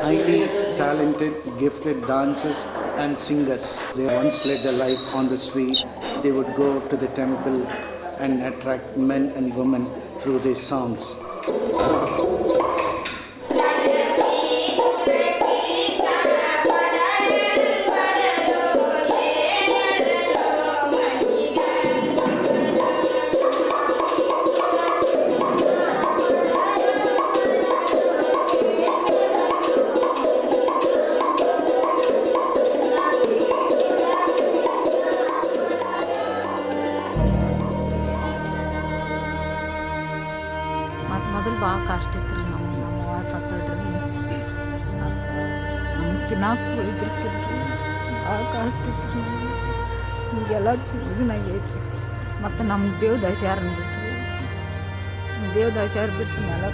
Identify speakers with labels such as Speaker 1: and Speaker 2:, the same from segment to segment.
Speaker 1: highly talented, gifted dancers and singers. They once led a life on the street. They would go to the temple and attract men and women through their songs.
Speaker 2: ಮತ್ತು ಮೊದಲು ಭಾಳ ಕಷ್ಟ ಇತ್ತು ರೀ ನಮ್ಮ ಸತ್ತೋಡ್ರಿ ಮತ್ತು ನಮ್ಗೆ ತಿನ್ನಕ್ಕೂ ಇದ್ರಕ್ಕಿಲ್ರಿ ಭಾಳ ಕಷ್ಟ ಇತ್ತು ರೀ ಈಗೆಲ್ಲ ಇದನ್ನಾಗೈತ್ರಿ ಮತ್ತು ನಮ್ಮ ದೇವದಾಸ್ಯಾರನ್ನ ಬಿಟ್ರಿ ದೇವದಾಸ್ಯಾರು ಬಿಟ್ಟು ಮೇಲೆ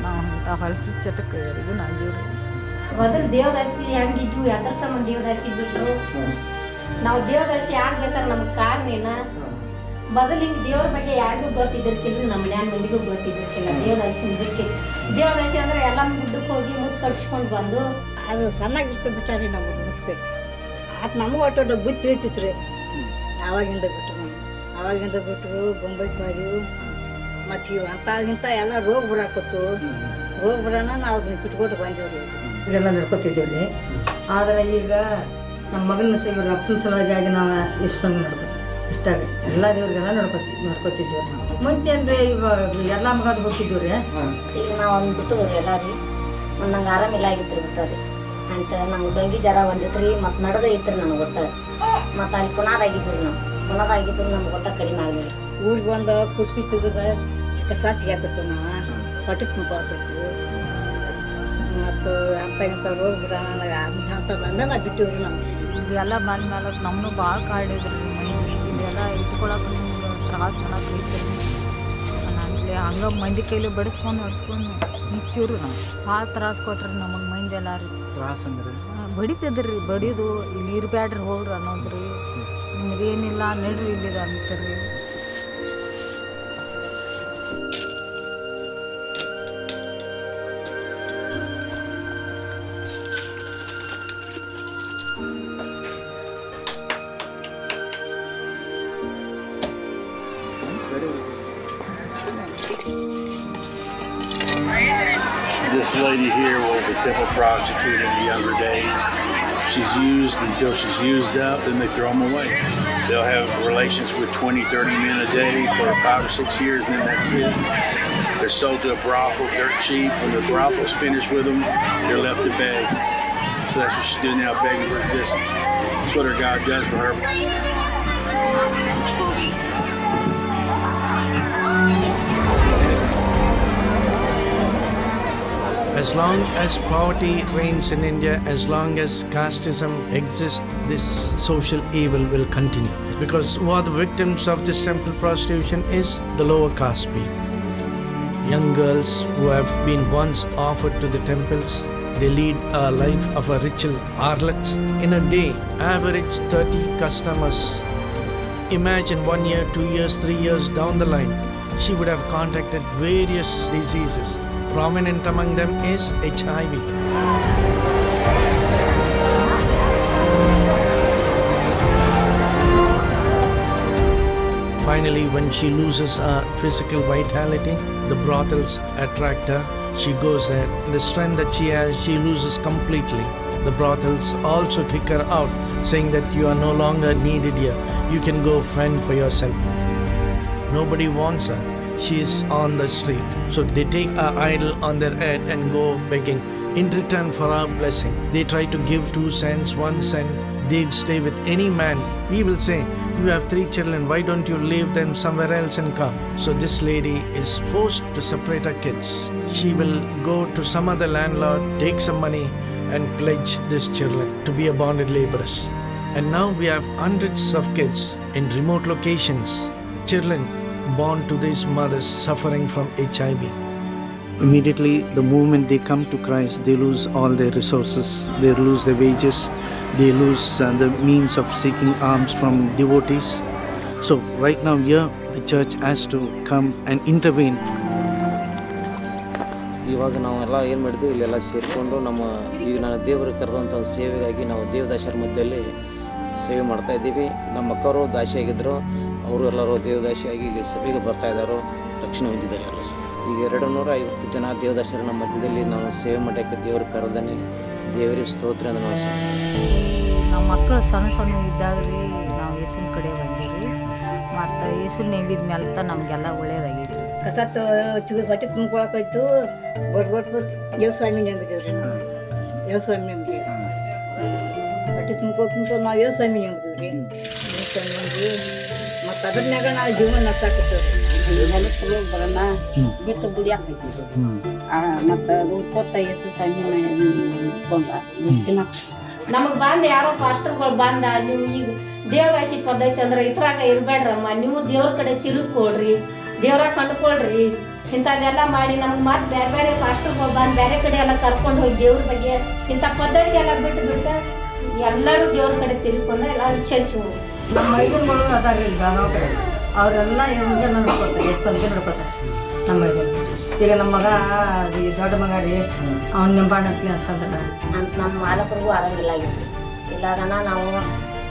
Speaker 2: ನಾವು ಇಂಥ ಹೊಲಸಿದ ಚಟಕ್ಕೆ ಇದನ್ನಾಗೀವ್ರಿ.
Speaker 3: ಮೊದಲು ದೇವದಾಸಿ ಹೆಂಗಿದ್ವು ಎದ್ರ ಸಂಬಂಧ ದೇವದಾಸಿ ಬಿಟ್ಟರು. ನಾವು ದೇವದಾಸಿ ಆಗ್ಬೇಕಾದ್ರೆ ನಮ್ಗೆ ಕಾರಣ ಏನ, ಮೊದಲು ಹಿಂಗೆ ದೇವ್ರ ಬಗ್ಗೆ ಯಾರಿಗೂ ಗೊತ್ತಿದ್ದಿರ್ತಿಲ್ಲ, ನಮ್ಮ ಮನ್ಯಾನ ಮಂದಿಗೂ ಗೊತ್ತಿದ್ದಿರ್ತಿಲ್ಲ. ದೇವದಾಸಿ ಅಂದ್ರೆ ಎಲ್ಲ ಗುಡ್ಡಕ್ಕೆ ಹೋಗಿ ಮುತ್ತು ಕಟ್ಸ್ಕೊಂಡು ಬಂದು
Speaker 4: ಅದು ಸಣ್ಣಾಗಿರ್ತ ಬಿಟ್ಟಾರಿ ನಮಗೆ ಮುಟ್ಬೇಕು. ಅದು ನಮಗೆ ಒಟ್ಟು ಬುದ್ಧಿ ತಿಳಿತಿತ್ತು ರೀ. ಆವಾಗಿಂದ ಬಿಟ್ಟರು ಬೊಂಬೈ ಬಾರಿವು ಮತ್ತು ಇವು ಇಂಥ ಎಲ್ಲ ರೋಗ ಬರಾಕತ್ತು. ರೋಗ ಬರೋಣ ನಾವು ಅದನ್ನ ಬಿಟ್ಕೊಟ್ಟು ಬಂದೀವಿ ರೀ.
Speaker 5: ಇದೆಲ್ಲ ನಡ್ಕೊತಿದ್ದೀವಿ. ಆದರೆ ಈಗ ನಮ್ಮ ಮಗನ ಇವ್ರ ಅಪ್ಪನ ಸಲುವಾಗಿ ನಾವು ಎಷ್ಟು ಸಮಯ ನಡ್ಕೊತೀವಿ ಇಷ್ಟ ಎಲ್ಲ ದೇವ್ರಿಗೆಲ್ಲ ನಡ್ಕೊತಿದ್ದೀವಿ ನಾವು. ಮುಂಚೆ ಅಂದರೆ ಇವಾಗ ಎಲ್ಲ ಮಗದು ಹೋಗ್ತಿದ್ದೀವಿ ರೀ.
Speaker 3: ಈಗ ನಾವು ಒಂದು ಬಿಟ್ಟು ಎಲ್ಲ ರೀ. ಒಂದು ನಂಗೆ ಆರಾಮಿಲ್ಲ ಆಗಿತ್ತು ರೀ ಬಿಟ್ಟರಿ ಅಂತ ನಂಗೆ ಡೆಂಗಿ ಜ್ವರ ಬಂದಿತ್ತು ರೀ. ಮತ್ತು ನಡೆದೇ ಇತ್ತು ರೀ ನನಗೆ ಒಟ್ಟು. ಮತ್ತು ಅಲ್ಲಿ ಪುನಾದಾಗಿದ್ದು ರೀ ಪುನಾದಾಗಿದ್ದು ನಮ್ಗೆ ಒಟ್ಟು ಕಡಿಮೆ ಆಗಲಿಲ್ಲ.
Speaker 4: ಊರಿಗೆ ಬಂದು ಕುಟ್ಟಿ ತೆಗೆದ ಕಸ ತೆಗಿಯಬೇಕು, ನಾವು ಹೊಟ್ಟೆ ತುಂಬ್ಕೋಬೇಕು. ಮತ್ತು ಇಂಥ ರೋಗ ಬರೋಣ ಅಂತ ಬಂದ ನಾವು ಬಿಟ್ಟಿವ್ರಿ. ನಾವು
Speaker 2: ಇದೆಲ್ಲ ಬಂದ್ಮೇಲೆ ನಮ್ಮನ್ನು ಭಾಳ ಕಾಡಿದ್ರಿ ಮೈ ಇದೆಲ್ಲ ಇಟ್ಕೊಳಕ್ಕೆ ನಿಮ್ಗೆ ತ್ರಾಸ ಮಾಡಕ್ಕೆ ಐತ್ರಿ. ನನಗೆ ಹಂಗೆ ಮಂದಿ ಕೈಲಿ ಬಡಿಸ್ಕೊಂಡು ನಿಂತೀವ್ರಿ. ನಾವು ಭಾಳ ತ್ರಾಸ ಕೊಟ್ರಿ ನಮಗೆ ಮಂದಿ ಎಲ್ಲ ರೀ.
Speaker 1: ತ್ರಾಸ ಅಂದ್ರೆ
Speaker 2: ಬಡಿತದ್ರಿ ಬಡಿಯೋದು. ಇಲ್ಲಿ ಇರಬ್ಯಾಡ್ರಿ ಹೋಗ್ರಿ ಅನ್ನೋದ್ರಿ. ನಿಮಗೇನಿಲ್ಲ ನಡ್ರಿ ಇಲ್ಲಿದೆ ಅಂತೀರಿ.
Speaker 6: This lady here was a temple prostitute in the younger days. She's used until she's used up, then they throw them away. They'll have relations with 20, 30 men a day for 5 or 6 years, and then that's it. They're sold to a brothel dirt cheap. When the brothel's finished with them, they're left to beg. So that's what she's doing now, begging for existence. That's what her God does for her.
Speaker 7: As long as poverty reigns in India, as long as casteism exists, this social evil will continue. Because who are the victims of this temple prostitution is the lower caste people. Young girls who have been once offered to the temples, they lead a life of a ritual harlots. In a day, average 30 customers. Imagine 1 year, 2 years, 3 years down the line, she would have contracted various diseases. Prominent among them is HIV. Finally, when she loses her physical vitality, the brothels attract her. She goes there. The strength that she has, she loses completely. The brothels also kick her out, saying that you are no longer needed here. You can go fend for yourself. Nobody wants her. She is on the street. So they take her idol on their head and go begging. In return for our blessing, they try to give 2 cents, 1 cent. They stay with any man. He will say, you have 3 children, why don't you leave them somewhere else and come? So this lady is forced to separate her kids. She will go to some other landlord, take some money and pledge these children to be a bonded laborers. And now we have hundreds of kids in remote locations, children born to these mothers suffering from HIV.
Speaker 1: immediately the moment they come to Christ, they lose all their resources, they lose their wages, they lose the means of seeking alms from devotees. So right now here the church has to come and intervene.
Speaker 8: ಇವಾಗ ನಾವೆಲ್ಲ ಏನು ಮಾಡಿದ್ವಿ ಇಲ್ಲೆಲ್ಲ ಸೇರಿಕೊಂಡು ನಮ್ಮ ಈಗ ನಾನು ದೇವರು ಕರೆದಂಥ ಸೇವೆಗಾಗಿ ನಾವು ದೇವದಾಸರ ಮಧ್ಯದಲ್ಲಿ ಸೇವೆ ಮಾಡ್ತಾಯಿದ್ದೀವಿ. ನಮ್ಮ ಅಕ್ಕವರು ದಾಸಿಯಾಗಿದ್ದರು, ಅವರು ಎಲ್ಲರೂ ದೇವದಾಸಿಯಾಗಿ ಇಲ್ಲಿ ಸಭೆಗೆ ಬರ್ತಾಯಿದ್ದಾರೋ, ರಕ್ಷಣೆ ಹೊಂದಿದ್ದಾರೆ ಎಲ್ಲ. ಈಗ 250 ಜನ ದೇವದಾಸರ ನಮ್ಮ ಮಧ್ಯದಲ್ಲಿ ನಾವು ಸೇವೆ ಮಾಡೋಕ್ಕೆ ದೇವರು ಕರೆದಾನೆ. ದೇವರಿಗೆ ಸ್ತೋತ್ರ ಅಂತ ನಾವು
Speaker 2: ನಮ್ಮ ಮಕ್ಕಳು ಸಣ್ಣ ಇದ್ದಾಗ ರೀ ನಾವು ಯೇಸುನ ಕಡೆ ಬಂದಿರಿ. ಮತ್ತು ಯೇಸು ನೆಂಬಿದ ಮೇಲೆ ನಮಗೆಲ್ಲ ಒಳ್ಳೇದಾಗೈತಿ.
Speaker 4: ಕಸ ತೆಗೆದು ಹೊಟ್ಟೆ ತುಂಬ್ಕೊಳಕಾಯ್ತು. ಬಟ್ ದೇವಸ್ವಾಮಿ ನೆಂಬಿದ್ದೀವಿ ನಾವು. ದೇವಸ್ವಾಮಿ ನೆಂಬಿದ್ದೀವಿ. ಹೊಟ್ಟೆ ತುಂಬ್ಕೊಂಡು ನಾವು ದೇವಸ್ವಾಮಿ ನೆಂಬಿದ್ದೀವಿ ರೀ. ದೇವಸ್ವಾಮಿ ನೆಂಬಿ ಮತ್ತು ಅದ್ರನ್ಯಾಗ ನಾವು ಜೀವನ ನಡ್ಸಾಕತ್ತೀವಿ.
Speaker 9: ಹೊಲಸು ಬರೋಣ ಬಿಟ್ಟು ದುಡಿಯಾಕೈತಿ. ಮತ್ತು ಅದು ಉತ್ಪತ್ತ ಯೇಸು ಸ್ವಾಮಿನ ಇಟ್ಕೊಂಡ
Speaker 3: ನಮಗ್ ಬಂದ ಯಾರೋ ಪಾಸ್ಟರ್ಗಳು ಬಂದ ನೀವು ಈಗ ದೇವದಾಸಿ ಪದ್ಧತಿ ಅಂದ್ರೆ ಇದ್ರಾಗ ಇರ್ಬೇಡ್ರಮ್ಮ, ನೀವು ದೇವ್ರ ಕಡೆ ತಿರುಗಿಕೊಡ್ರಿ, ದೇವ್ರಾಗ ಕಂಡುಕೊಳ್ರಿ. ಇಂಥದ್ದೆಲ್ಲ ಮಾಡಿ ನಮ್ಗೆ ಮತ್ತೆ ಬೇರೆ ಬೇರೆ ಪಾಸ್ಟರ್ಗಳು ಬಂದು ಬೇರೆ ಕಡೆ ಎಲ್ಲ ಕರ್ಕೊಂಡು ಹೋಗಿ ದೇವ್ರ ಬಗ್ಗೆ ಇಂಥ ಪದ್ಧತಿ ಎಲ್ಲ ಬಿಟ್ಟು ಎಲ್ಲರೂ ದೇವ್ರ ಕಡೆ ತಿರುಗಿಕೊಂಡ ಎಲ್ಲರೂ ಚರ್ಚ್ ಹೋಗಿ.
Speaker 5: ನಮ್ಮ ಮೈದನ್ಗಳು ಅದಾರ ಇಲ್ಲಿ ಬೆಳಗಾವ್ ಕಡೆ, ಅವರೆಲ್ಲ ಮುಂಜಾನೆ ನೋಡ್ಕೊತಾರೆ, ಎಷ್ಟು ಸಂಜೆ ನೋಡ್ಕೊತಾರೆ ನಮ್ಮ ಮೈದನ್. ಈಗ ನಮ್ಮ ಮಗ ಈ ದೊಡ್ಡ ಮಗ ರೀ ಅವ್ನು ನಿಂಬಾಣ ಅಂತಂದ್ರೆ
Speaker 9: ಅಂತ ನಮ್ಮ ಮಾಲಕರಿಗೂ ಆರಂಗಿಲ್ಲ ಆಗಿತ್ತು. ಇಲ್ಲಾಗನ ನಾವು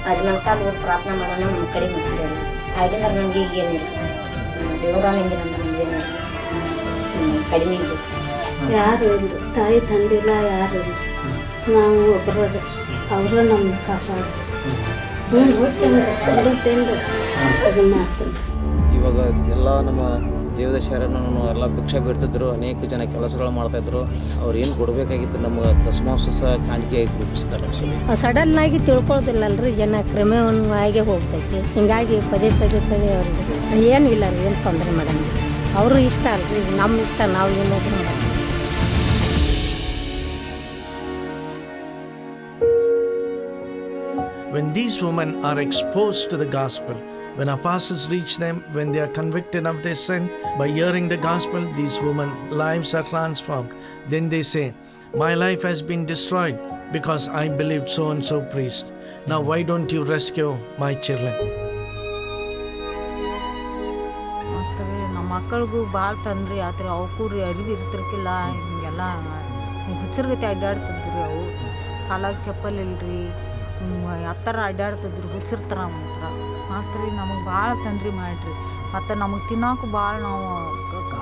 Speaker 9: 11 ಕಾಲ ಊರು ಪ್ರಾರ್ಥನೆ ಮಾಡೋಣ ನಮ್ಮ ಕಡೆ ಮಾಡ್ತೀವಿ. ಆಗಿಂದ ನಮಗೆ ಈಗ ಏನಿಲ್ಲ, ದೇವರ ನಿಮಗೆ ನಮಗೇನು ಕಡಿಮೆ ಇದೆ.
Speaker 10: ಯಾರು ತಾಯಿ ತಂದಿಲ್ಲ, ಯಾರು ನಾವು ಒಬ್ಬರು ಅವರು ನಮ್ಮನ್ನು ಕಾಪಾಡು. ಅದನ್ನು ಮಾಡ್ತೀನಿ.
Speaker 8: ಇವಾಗ ಎಲ್ಲ ನಮ್ಮ ದೇವದಾಸರನ್ನು ಎಲ್ಲ ಭಿಕ್ಷೆ ಬಿಡ್ತಿದ್ರು, ಅನೇಕ ಜನ ಕೆಲಸಗಳು ಮಾಡ್ತಾಯಿದ್ರು. ಅವ್ರು ಏನು ಕೊಡಬೇಕಾಗಿತ್ತು ನಮ್ಗೆ ದಶಮಾಂಶ ಕಾಣಿಕೆಯಾಗಿ ರೂಪಿಸ್ತಾರೆ ಸಭೆ.
Speaker 10: ಸಡನ್ ಆಗಿ ತಿಳ್ಕೊಳ್ಳೋದಿಲ್ಲಲ್ರಿ ಜನ, ಕ್ರಮವಾಗಿ ಹೋಗ್ತೈತಿ. ಹಿಂಗಾಗಿ ಪದೇ ಅವ್ರಿಗೆ ಏನಿಲ್ಲ ರೀ, ಏನು ತೊಂದರೆ ಮಾಡಂಗಿಲ್ಲ. ಅವರು ಇಷ್ಟ ಅಲ್ರಿ, ನಮ್ಮ ಇಷ್ಟ, ನಾವು ಏನಾದರೂ ಮಾಡೋದು.
Speaker 7: When these women are exposed to the gospel, when our pastors reach them, when they are convicted of their sin, by hearing the gospel, these women's lives are transformed. Then they say, my life has been destroyed because I believed so and so priest. Now why don't you rescue my children?
Speaker 2: ಮತ್ತು ನಮ್ಮ ಮಕ್ಕಳಿಗೂ ಭಾಳ ತೊಂದರೆ ಆತ್ರಿ. ಅವಕ್ಕೂ ರೀ ಅರಿವು ಇರ್ತಿರ್ಕಿಲ್ಲ. ಹಿಂಗೆಲ್ಲ ಹುಚ್ಚರ್ಗತಿ ಅಡ್ಡಾಡ್ತಿದ್ರಿ. ಅವು ಕಾಲಾಗ ಚಪ್ಪಲ್ ಇಲ್ರಿ, ಹತ್ತರ ಅಡ್ಡಾಡ್ತಿದ್ರು, ಹುಚ್ಚಿರ್ತಾರ ಮಾತ್ರ. ಮತ್ತು ರೀ ನಮಗೆ ಭಾಳ ತೊಂದ್ರೆ ಮಾಡಿರಿ. ಮತ್ತು ನಮಗೆ ತಿನ್ನೋಕೆ ಭಾಳ ನಾವು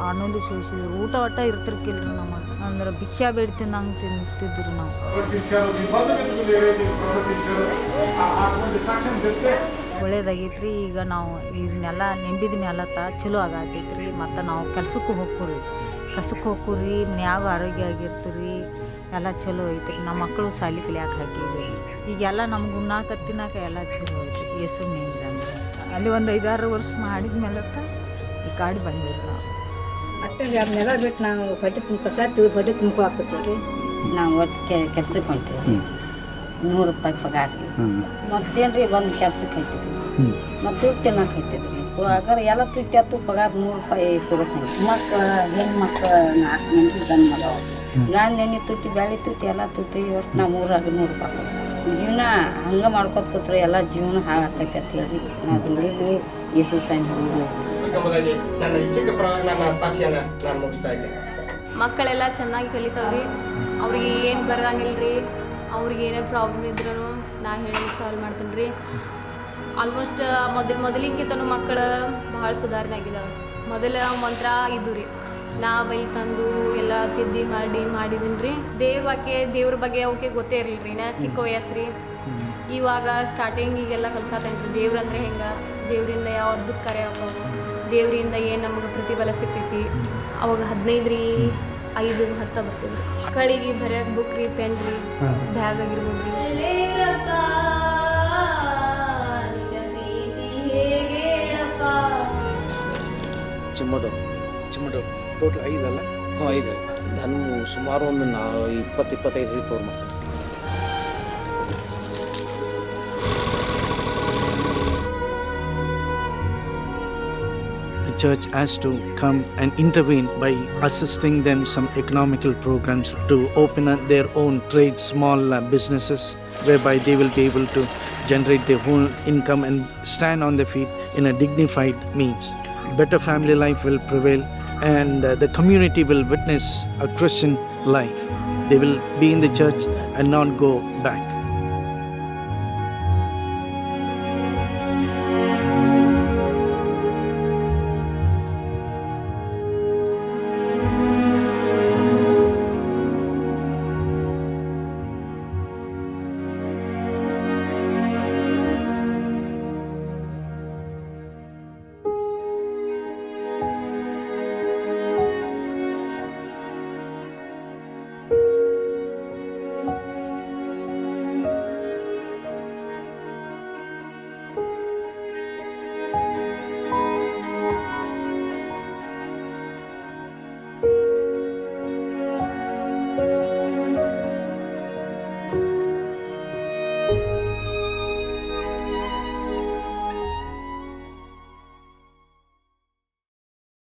Speaker 2: ಅನುಲಿ ಸೋಸಿದ್ರು. ಊಟ ಇರ್ತಿರ್ಕಿಲ್ರಿ ನಮಗೆ. ಅಂದ್ರೆ ಭಿಕ್ಷಾ ಬೇಡ ತಿನ್ನಂಗೆ ತಿಂತಿದ್ರು ನಾವು. ಒಳ್ಳೇದಾಗೈತ್ರಿ. ಈಗ ನಾವು ಇದನ್ನೆಲ್ಲ ನೆಂಬಿದ ಮೇಲತ್ತ ಚಲೋ ಆಗತೈತ್ರಿ. ಮತ್ತು ನಾವು ಕೆಲ್ಸಕ್ಕೆ ಹೋಗ್ತೀವಿ, ಕಸಕ್ಕೆ ಹೋಗ್ತೀವಿ, ಮನ್ಯಾಗ ಆರೋಗ್ಯ ಆಗಿರ್ತೀವಿ, ಎಲ್ಲ ಚಲೋ ಐತ್ರಿ. ನಮ್ಮ ಮಕ್ಕಳು ಶಾಲೆ ಕಲಿಯಾಕೆ ಹಾಕಿದ್ವಿ. ಈಗೆಲ್ಲ ನಮ್ಗೆ ಉಣ್ಣಾಕ ತಿನ್ನಾಕ ಎಲ್ಲ ಚಲೋ ಐತ್ರಿ. ಯೇಸು ನೆಂಬಿದಂದ್ರೆ ಅಲ್ಲಿ ಒಂದು 5-6 ವರ್ಷ ಮಾಡಿದ ಮೇಲತ್ತ ಈ ಕಾಡಿ ಬಂದಿರಿ ನಾವು.
Speaker 4: ಮತ್ತೆ ಅದನ್ನೆಲ್ಲ ಬಿಟ್ಟು ನಾವು ಹೊಟ್ಟೆ ಕಸ ತೆಗೆದು ಹೊಟ್ಟೆ ತುಂಬ್ಕೊ ಹಾಕ್ತೀವಿ ರೀ.
Speaker 9: ನಾವು ಒಟ್ಟು ಕೆಲ್ಸಕ್ಕೆ ಹೊಂಟೀವಿ. 100 ರೂಪಾಯಿ ಪಗಾರ ರೀ. ಮತ್ತೇನು ರೀ ಬಂದು ಕೆಲ್ಸಕ್ಕೆ ಹೋಗ್ತಿದ್ವಿ. ಮತ್ತು ತಿನ್ನಕ್ಕೆ ಹೋಗ್ತಿದ್ವಿ. ಆಗ ಎಲ್ಲ ತುಟ್ಟಿ ಆಯ್ತು, ಪಗಾರ 100 ರೂಪಾಯಿ ಕೊಡಿಸ್ತೀವಿ. ಮಕ್ಕಳು ಹೆಣ್ಮಕ್ಳು 4 ಮಂದಿ ಗಂಡು ಮಗವು. ಗಂಡು ಎಣ್ಣೆ ತುಟ್ಟಿ, ಬ್ಯಾಳಿ ತುಟ್ಟಿ ಎಲ್ಲ ತುಟ್ಟಿ ಅಷ್ಟು ನಾವು 100 ರೂಪಾಯಿ. ಜೀವನ ಹಂಗೆ ಮಾಡ್ಕೊತ ಕೂತ್ರೆ ಎಲ್ಲ ಜೀವನ ಹಾಳಾಗ್ತೈತೆ ಅಂತ ಹೇಳಿ ನಾವು ದುಡಿದ್ವಿ. ಯೇಸು ಸ್ವಾಮಿ
Speaker 11: ನನ್ನ ಇಚ್ಛೆಗೆ ನನ್ನ ಸಾಕ್ಷಿಯನ್ನು ನಾನು ಮುಗಿಸ್ತಾ ಇದ್ದೇನೆ.
Speaker 12: ಮಕ್ಕಳೆಲ್ಲ ಚೆನ್ನಾಗಿ ಕಲಿತಾವ್ರಿ. ಅವ್ರಿಗೆ ಏನು ಬರೋಂಗಿಲ್ಲ ರೀ. ಅವ್ರಿಗೆ ಏನೇ ಪ್ರಾಬ್ಲಮ್ ಇದ್ರೂ ನಾ ಹೇಳಿ ಸಾಲ್ವ್ ಮಾಡ್ತೀನಿ ರೀ. ಆಲ್ಮೋಸ್ಟ್ ಮೊದಲಿಂಗಿಂತನೂ ಮಕ್ಕಳು ಭಾಳ ಸುಧಾರಣೆ ಆಗಿದಾವೆ. ಮೊದಲ ಮಂತ್ರ ಇದು ರೀ, ನಾ ಬೈಲ್ ತಂದು ಎಲ್ಲ ತಿದ್ದಿ ಮಾಡಿದೀನಿ ರೀ. ದೇವ್ರ ಬಗ್ಗೆ ಅವಕ್ಕೆ ಗೊತ್ತೇ ಇರಲಿಲ್ಲ ರೀ. ನಾ ಚಿಕ್ಕ ವಯಸ್ಸು ರೀ. ಇವಾಗ ಸ್ಟಾರ್ಟಿಂಗಿಗೆಲ್ಲ ಕಲ್ಸಾತೇನೆ ರೀ. ದೇವ್ರಂದ್ರೆ ಹೆಂಗೆ, ದೇವರಿಂದ ಯಾವ ಅದ್ಭುತ ಕಾರ್ಯ ಆಗ್ತಾವೆ, ದೇವರಿಂದ ಏನು ನಮ್ಗೆ ಪ್ರತಿಫಲ ಸಿಗ್ತೈತಿ. ಅವಾಗ 15 ರೀ, 5, 10 ಬರ್ತಿದ್ರಿ. ಮಕ್ಕಳಿಗೆ ಬರೆಯೋಕೆ ಬುಕ್ ರೀ, ಪೆನ್ ರೀ, ಬ್ಯಾಗ್ ಆಗಿರ್ಬೋದು ರೀ.
Speaker 8: ಚಿಮ್ಮಡು
Speaker 1: ಟೋಟಲ್ 5 ಅಲ್ಲ?
Speaker 8: 5. ನಾನು ಸುಮಾರು ಒಂದು 20-25 ಟೂರ್ ಮಾಡ್ತೀನಿ.
Speaker 1: The church has to come and intervene by assisting them some economical programs to open up their own trade, small businesses, whereby they will be able to generate their own income and stand on their feet in a dignified means. Better family life will prevail and the community will witness a Christian life. They will be in the church and not go back.